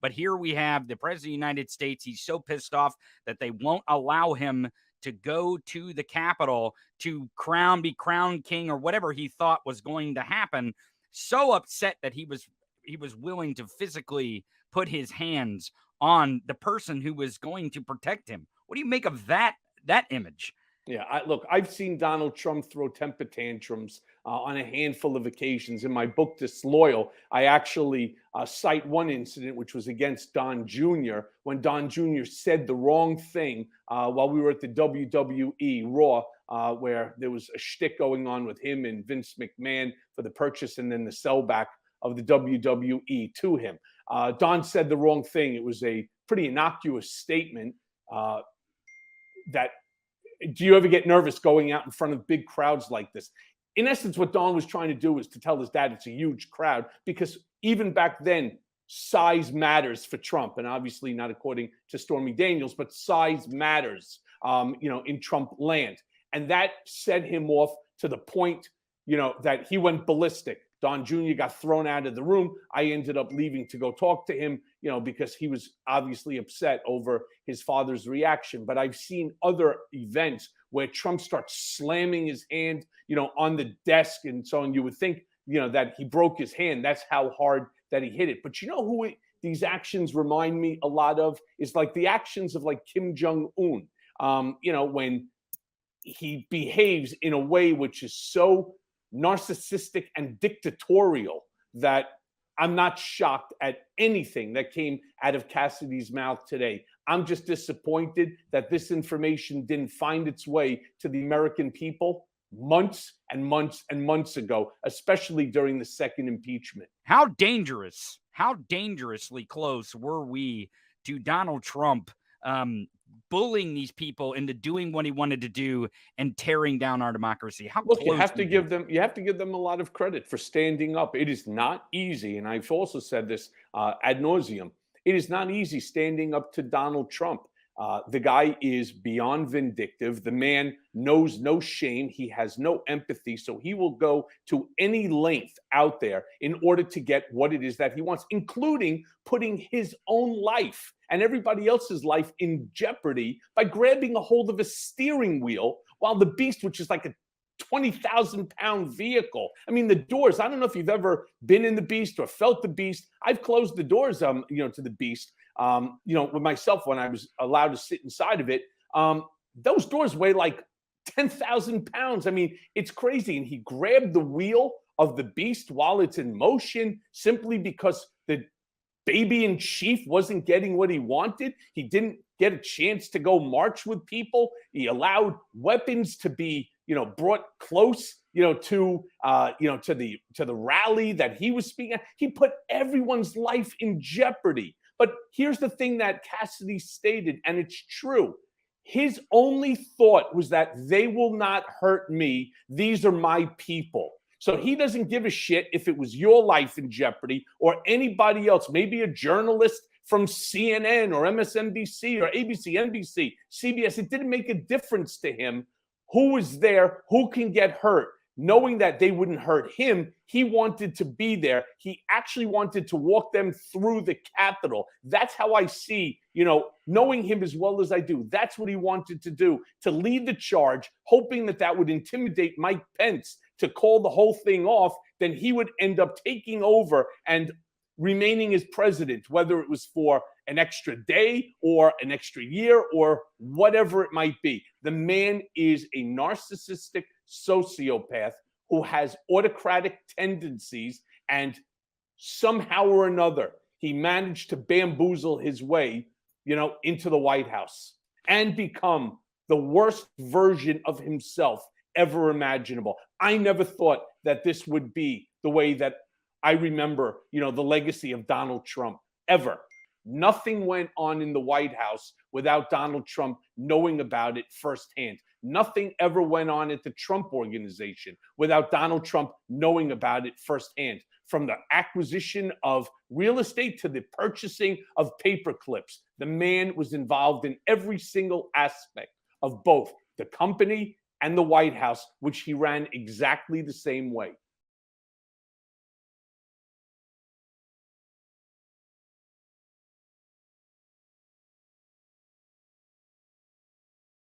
But here we have the president of the United States. He's so pissed off that they won't allow him to go to the Capitol to be crowned king or whatever he thought was going to happen. So upset that he was willing to physically put his hands on the person who was going to protect him. What do you make of that image? Yeah, look, I've seen Donald Trump throw temper tantrums on a handful of occasions. In my book, Disloyal, I actually cite one incident, which was against Don Jr., when Don Jr. said the wrong thing while we were at the WWE Raw, where there was a shtick going on with him and Vince McMahon for the purchase and then the sellback of the WWE to him. Don said the wrong thing. It was a pretty innocuous statement that do you ever get nervous going out in front of big crowds like this? In essence, what Don was trying to do is to tell his dad it's a huge crowd, because even back then, size matters for Trump. And obviously not according to Stormy Daniels, but size matters, in Trump land. And that set him off to the point, that he went ballistic. Don Jr. got thrown out of the room. I ended up leaving to go talk to him, because he was obviously upset over his father's reaction. But I've seen other events where Trump starts slamming his hand, on the desk and so on. You would think, that he broke his hand. That's how hard that he hit it. But who these actions remind me a lot of is like the actions of like Kim Jong-un, when he behaves in a way which is so narcissistic and dictatorial that I'm not shocked at anything that came out of Cassidy's mouth today. I'm just disappointed that this information didn't find its way to the American people months and months and months ago, especially during the second impeachment. How dangerously close were we to Donald Trump bullying these people into doing what he wanted to do and tearing down our democracy? How Look, close you have to give them a lot of credit for standing up. It is not easy, and I've also said this ad nauseum. It is not easy standing up to Donald Trump. The guy is beyond vindictive. The man knows no shame. He has no empathy. So he will go to any length out there in order to get what it is that he wants, including putting his own life and everybody else's life in jeopardy by grabbing a hold of a steering wheel while the beast, which is like a 20,000-pound vehicle. I mean, the doors, I don't know if you've ever been in the beast or felt the beast. I've closed the doors, to the beast. With myself when I was allowed to sit inside of it. Those doors weigh like 10,000 pounds. I mean, it's crazy. And he grabbed the wheel of the beast while it's in motion simply because the baby in chief wasn't getting what he wanted. He didn't get a chance to go march with people. He allowed weapons to be, brought close, to the rally that he was speaking at. He put everyone's life in jeopardy. But here's the thing that Cassidy stated, and it's true. His only thought was that they will not hurt me. These are my people. So he doesn't give a shit if it was your life in jeopardy or anybody else, maybe a journalist from CNN or MSNBC or ABC, NBC, CBS. It didn't make a difference to him who was there, who can get hurt. Knowing that they wouldn't hurt him, he wanted to be there. He actually wanted to walk them through the Capitol. That's how I see, knowing him as well as I do. That's what he wanted to do, to lead the charge, hoping that that would intimidate Mike Pence to call the whole thing off. Then he would end up taking over and remaining as president, whether it was for an extra day or an extra year or whatever it might be. The man is a narcissistic sociopath who has autocratic tendencies, and somehow or another, he managed to bamboozle his way, into the White House and become the worst version of himself ever imaginable. I never thought that this would be the way that I remember, the legacy of Donald Trump ever. Nothing went on in the White House without Donald Trump knowing about it firsthand. Nothing ever went on at the Trump Organization without Donald Trump knowing about it firsthand. From the acquisition of real estate to the purchasing of paper clips, the man was involved in every single aspect of both the company and the White House, which he ran exactly the same way.